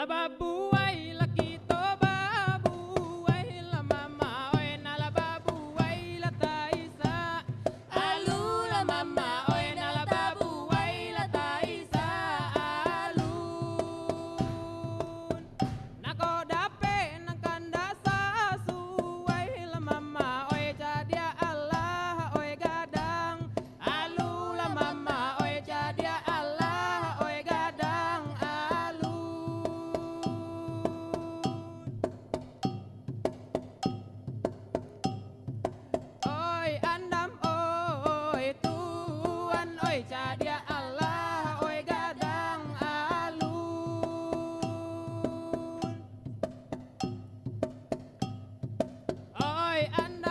babu ai la kito babu ai la mama oi na la babu ai la taisa alu la mama oi na la babu ai la taisa alu nako dape nang kanda sasu ai la mama oi jadia Allah oi gadang alu la mama oi jadia Allah oi gadang alu oi andam oi tuan oi jadia Allah oi gadang alun oi andam